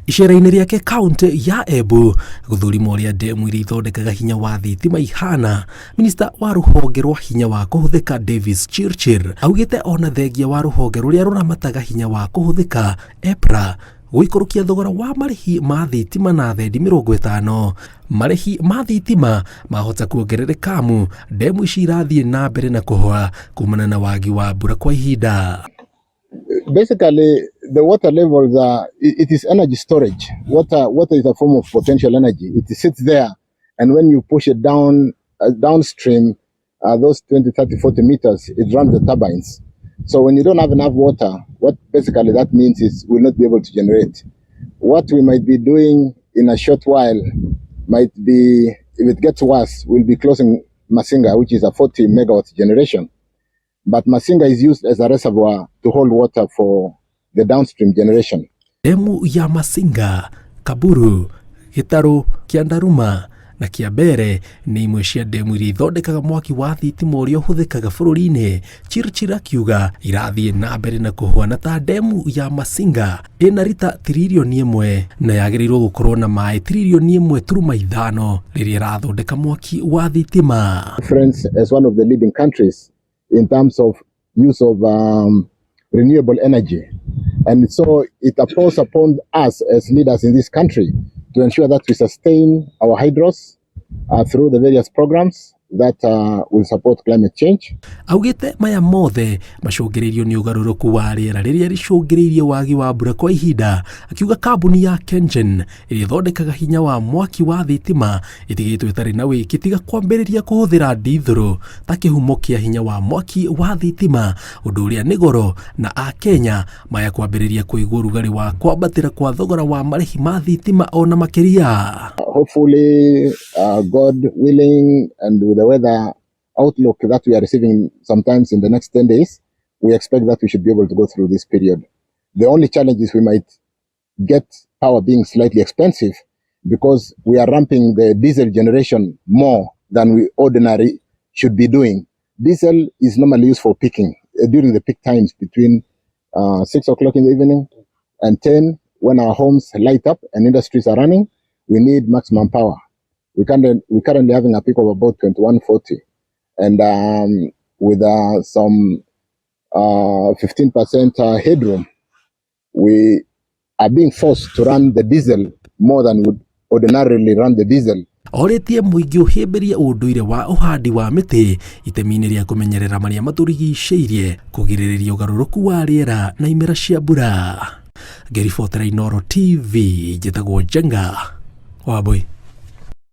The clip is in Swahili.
Icera-inĩ rĩake kaunti ya Embu gũthũrima ũrĩa ndemu iria ithondekaga hinya wa thitima ihana, minista wa rũhonge rwa hinya wa kũhũthĩka Davis Chirchir augĩte ona thengia wa rũhonge rũrĩa rũramataga hinya wa kũhũthĩka EPRA gũikũrũkia thogora wa marĩhi ma thitima na thendi 50, marĩhi ma thitima mahota kuongerereka amu ndemu ici irathiĩ na mbere na kũhũa kumana na wagi wa mbura kwa ihinda. Basically, the water levels are, it is energy storage. Water is a form of potential energy. It sits there, and when you push it down, downstream, those 20, 30, 40 meters, it runs the turbines. So when you don't have enough water, what basically that means is we'll not be able to generate. What we might be doing in a short while might be, if it gets worse, we'll be closing Masinga, which is a 40 megawatt generation. But Masinga is used as a reservoir to hold water for the downstream generation. Demu ya Masinga, Kaburu, Gitaru, Kiandaruma na Kiambere nĩ imwe cia demu iria ithondekaga mwaki wa thitima ũrĩa ũhũthĩkaga bũrũri-inĩ. Chirchir akiuga irathiĩ na mbere na kũhũana ta demu ya Masinga ĩna rita tiririoni 1 na yagĩrĩirwo gũkorwo na maĩ tiririoni 1.5 rĩrĩa ĩrathondeka mwaki wa thitima. France as one of the leading countries in terms of use of renewable energy. And so it falls upon us as leaders in this country to ensure that we sustain our hydros through the various programs that will support climate change. Augĩte maya mothe macũngĩrĩirio nĩ ũgarũrũku wa rĩera rĩrĩa rĩcũngĩrĩirie wagi wa mbura kwa ihinda. Akiuga kambuni ya Kengen ĩrĩa ĩthondekaga hinya wa mwaki wa thitima ĩtigĩtwo ĩtarĩ na wĩki tiga kwambĩrĩria kũhũthĩra ndithũrũ ta kĩhumo kĩa hinya wa mwaki wa thitima, ũndũ ũrĩa nĩ goro na Akenya maya kwambĩrĩria kũigua ũrugarĩ wa kwambatĩra kwa thogora wa marĩhi ma thitima ona makĩria. Hopefully, God willing, and with the weather outlook that we are receiving sometimes in the next 10 days, we expect that we should be able to go through this period. The only challenge is we might get power being slightly expensive because we are ramping the diesel generation more than we ordinarily should be doing. Diesel is normally used for peaking during the peak times between 6 o'clock in the evening and 10 when our homes light up and industries are running. We need maximum power. We're currently having a peak of about 2140, and with some 15% headroom, we are being forced to run the diesel more than would ordinarily run the diesel. Oretie mũingĩ ũhĩmbĩrie ũndũire wa ũhandi wa mĩtĩ itemi-inĩ rĩa kũmenyerera marĩa matũrigicĩirie, kũgirĩrĩria ũgarũrũku wa rĩera na imera cia mbura. Ngĩribotera Inooro TV, njĩtagwo Jenga Wambui.